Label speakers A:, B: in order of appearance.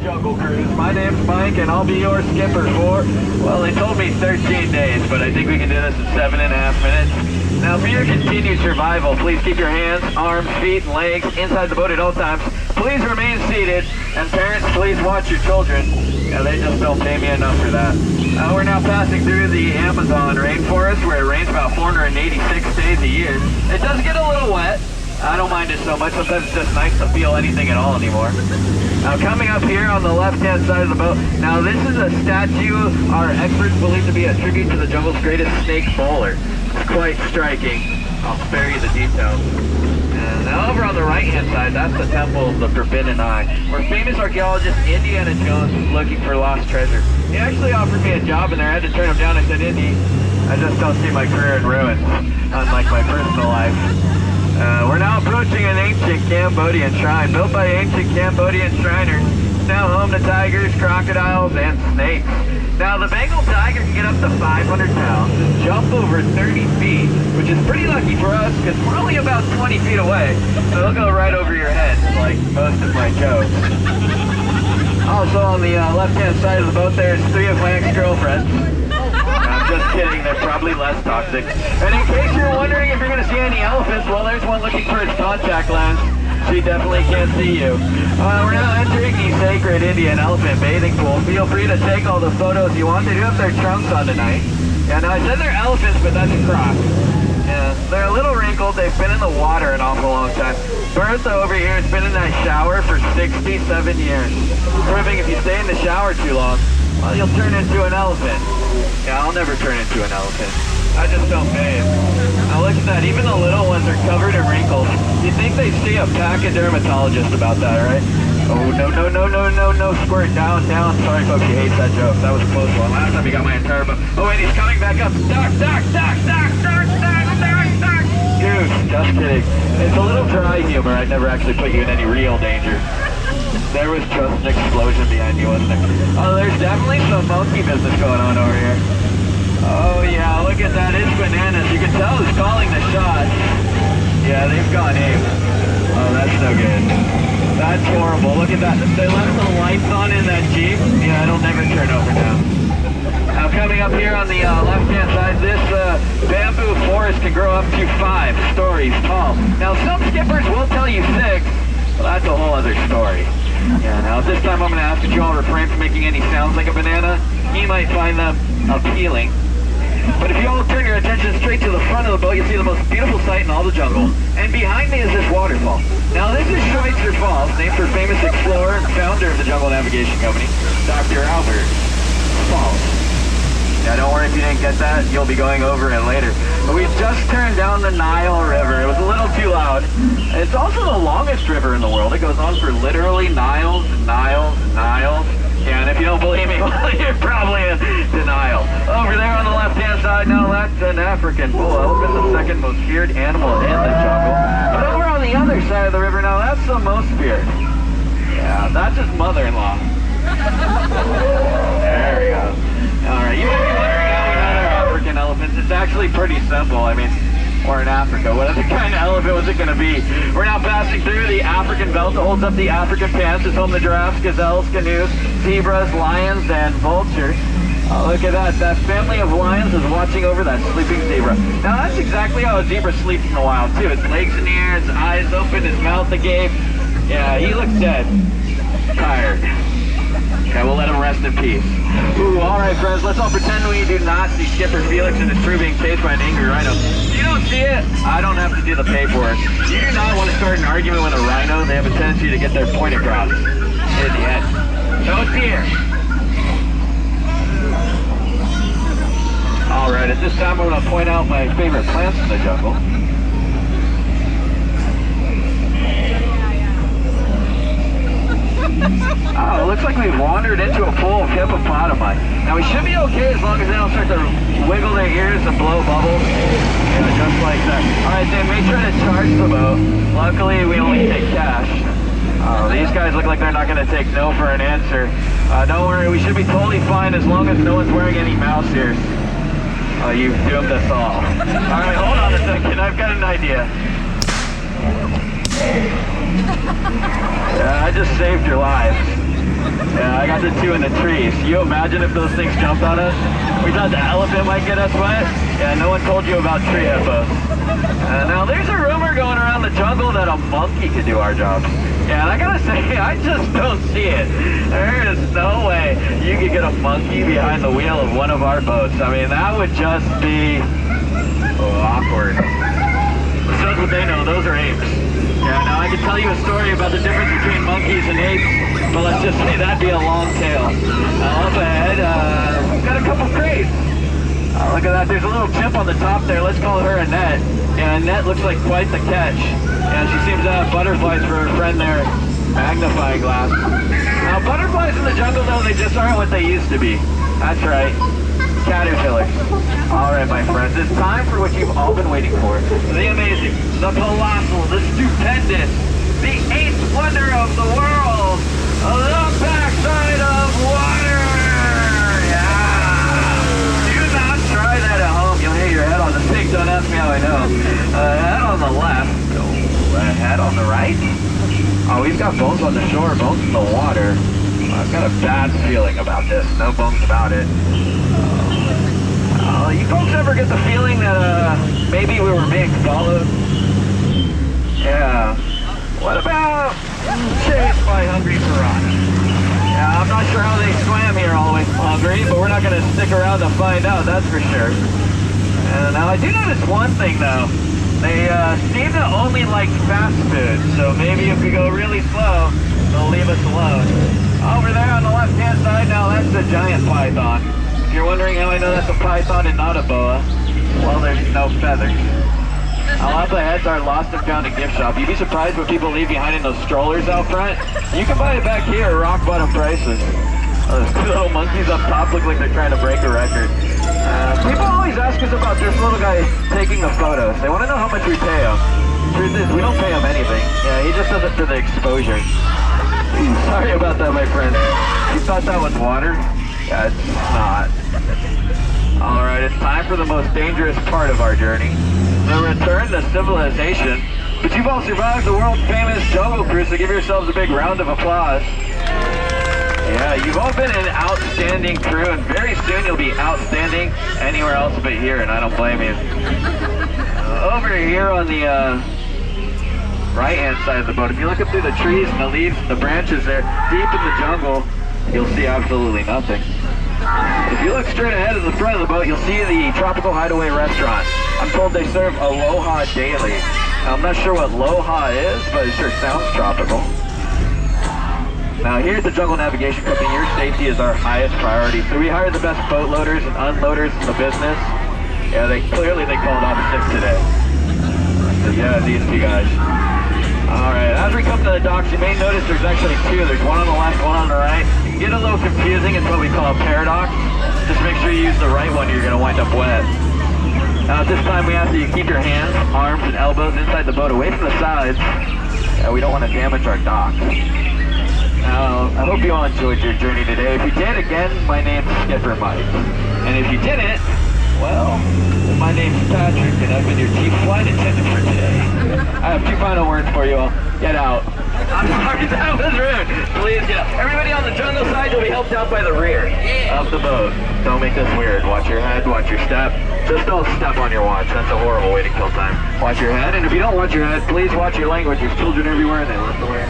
A: Jungle Cruise. My name's Mike, and I'll be your skipper for, well, they told me 13 days, but I think we can do this in 7.5 minutes. Now, for your continued survival, please keep your hands, arms, feet, and legs inside the boat at all times. Please remain seated, and parents, please watch your children. Yeah, they just don't pay me enough for that. We're now passing through the Amazon rainforest, where it rains about 486 days a year. It does get a little wet. I don't mind it so much. Sometimes it's just nice to feel anything at all anymore. Now, coming up here on the left-hand side of the boat, now this is a statue our experts believe to be a tribute to the jungle's greatest snake bowler. It's quite striking. I'll spare you the details. And now over on the right-hand side, that's the Temple of the Forbidden Eye, where famous archaeologist Indiana Jones was looking for lost treasure. He actually offered me a job in there. I had to turn him down. I said, Indy, I just don't see my career in ruins, unlike my personal life. We're now approaching an ancient Cambodian shrine built by ancient Cambodian Shriners. It's now home to tigers, crocodiles, and snakes. Now, the Bengal tiger can get up to 500 pounds and jump over 30 feet, which is pretty lucky for us because we're only about 20 feet away, so they'll go right over your head, like most of my jokes. Also, on the left-hand side of the boat, there's 3 of my ex-girlfriends. I'm just kidding, they're probably less toxic. And in case you're wondering if you're going to see any elephants, well, there's one looking for its contact lens. She definitely can't see you. We're now entering the sacred Indian elephant bathing pool. Feel free to take all the photos you want. They do have their trunks on tonight. Yeah, now I said they're elephants, but that's a cross. Yeah, they're a little wrinkled. They've been in the water an awful long time. Bertha over here has been in that shower for 67 years. Proving if you stay in the shower too long, well, you'll turn into an elephant. Yeah, I'll never turn into an elephant. I just don't bathe. Now look at that, even the little ones are covered in wrinkles. You'd think they'd see a pachydermatologist about that, right? Oh, no, squirt, down. Sorry folks, you hate that joke. That was a close one. Last time he got my entire boat. Oh wait, he's coming back up. Duck. Goose, just kidding. It's a little dry humor. I'd never actually put you in any real danger. There was just an explosion behind you, wasn't there? Oh, there's definitely some monkey business going on over here. Oh yeah, look at that, it's bananas. You can tell who's calling the shots. Yeah, they've gone ape. Oh, that's no good. That's horrible, look at that. They left the lights on in that Jeep. Yeah, it'll never turn over now. Now coming up here on the left-hand side, this bamboo forest can grow up to 5 stories tall. Now some skippers will tell you 6, but that's a whole other story. Yeah, now this time I'm going to ask that you all refrain from making any sounds like a banana. You might find them appealing. But if you all turn your attention straight to the front of the boat, you'll see the most beautiful sight in all the jungle. And behind me is this waterfall. Now this is Schweitzer Falls, named for famous explorer and founder of the Jungle Navigation Company, Dr. Albert Falls. Yeah, don't worry if you didn't get that, you'll be going over it later. But we just turned down the Nile River. It was a little too loud. It's also the longest river in the world. It goes on for literally miles and miles and miles. Yeah, and if you don't believe me, well, you're probably in denial. Over there on the left-hand side, now that's an African bull elephant, the second most feared animal in the jungle. But over on the other side of the river, now that's the most feared. Yeah, that's his mother-in-law. There we go. All right, you might be wondering how we got our African elephants. It's actually pretty simple. I mean, or in Africa. What other kind of elephant was it going to be? We're now passing through the African belt that holds up the African pants. It's home to giraffes, gazelles, canoes, zebras, lions, and vultures. Oh, look at that. That family of lions is watching over that sleeping zebra. Now, that's exactly how a zebra sleeps in the wild, too. Its legs in the air, its eyes open, its mouth agape. Yeah, he looks dead. Tired. Okay, we'll let him rest in peace. Ooh, all right, friends, let's all pretend we do not see Skipper Felix and his crew being chased by an angry rhino. If you don't see it, I don't have to do the paperwork. You do not want to start an argument with a rhino. They have a tendency to get their point across in the end. No fear. All right, at this time, I'm going to point out my favorite plants in the jungle. Oh, it looks like we've wandered into a pool of hippopotami. Now, we should be okay as long as they don't start to wiggle their ears and blow bubbles. Yeah, just like that. All right, they may try to charge the boat. Luckily, we only take cash. These guys look like they're not going to take no for an answer. Don't worry, we should be totally fine as long as no one's wearing any mouse ears. You've doomed us all. All right, hold on a second. I've got an idea. Yeah, I just saved your lives. the two in the trees. You imagine if those things jumped on us? We thought the elephant might get us wet. Yeah, no one told you about tree hippos. Now there's a rumor going around the jungle that a monkey could do our job. Yeah, and I gotta say, I just don't see it. There is no way you could get a monkey behind the wheel of one of our boats. I mean, that would just be awkward. So that's what they know, those are apes. Yeah, now I can tell you a story about the difference between monkeys and apes, but let's just say that'd be a long tale. Up ahead, we've got a couple crates. Look at that, there's a little chimp on the top there. Let's call her Annette. And Annette looks like quite the catch. And she seems to have butterflies for her friend there, magnifying glass. Now, butterflies in the jungle, though, they just aren't what they used to be. That's right, caterpillars. All right, my friends, it's time for what you've all been waiting for. The amazing, the colossal, the stupendous, the eighth wonder of the world, the backside of water. Try that at home. You'll hit your head on the sink. Don't ask me how I know. Head on the left. Head on the right. Oh, we've got bones on the shore, bones in the water. I've got a bad feeling about this. No bones about it. You folks ever get the feeling that maybe we were being followed? Yeah. What about chased by hungry piranhas? Yeah, I'm not sure how they swam here all the way from Hungary, but we're not going to stick around to find out, that's for sure. Now, I do notice one thing, though. They seem to only like fast food, so maybe if we go really slow, they'll leave us alone. Over there on the left-hand side, now that's a giant python. If you're wondering how I know that's a python and not a boa, well, there's no feathers. Up ahead's our lost and found a gift shop. You'd be surprised what people leave behind in those strollers out front. You can buy it back here at rock bottom prices. Those two little monkeys up top look like they're trying to break a record. People always ask us about this little guy taking the photos. They want to know how much we pay him. Truth is, we don't pay him anything. Yeah, he just does it for the exposure. Sorry about that, my friend. You thought that was water? Yeah, it's not. Alright, it's time for the most dangerous part of our journey. The return to civilization. But you've all survived the world-famous jungle cruise, so give yourselves a big round of applause. Yeah, you've all been an outstanding crew, and very soon you'll be outstanding anywhere else but here, and I don't blame you. Over here on the right-hand side of the boat, if you look up through the trees and the leaves and the branches there, deep in the jungle, you'll see absolutely nothing. If you look straight ahead of the front of the boat, you'll see the Tropical Hideaway restaurant. I'm told they serve Aloha daily. Now, I'm not sure what Aloha is, but it sure sounds tropical. Now, here at the Jungle Navigation Company, your safety is our highest priority. So we hire the best boat loaders and unloaders in the business. Yeah, they called off sick today. So yeah, these two guys. Alright, as we come to the docks, you may notice there's actually two. There's one on the left, one on the right. It can get a little confusing. It's what we call a paradox. Just make sure you use the right one or you're going to wind up wet. Now at this time, we ask that you keep your hands, arms, and elbows inside the boat away from the sides. We don't want to damage our dock. Now, I hope you all enjoyed your journey today. If you did, again, my name's Skipper Mike. And if you didn't, well, my name's Patrick, and I've been your chief flight attendant for today. I have two final words for you all. Get out. I'm sorry, that was rude. Please get out. Everybody on the jungle side will be helped out by the rear of the boat. Don't make this weird. Watch your head, watch your step. Just don't step on your watch. That's a horrible way to kill time. Watch your head, and if you don't watch your head, please watch your language. There's children everywhere, and they love the way.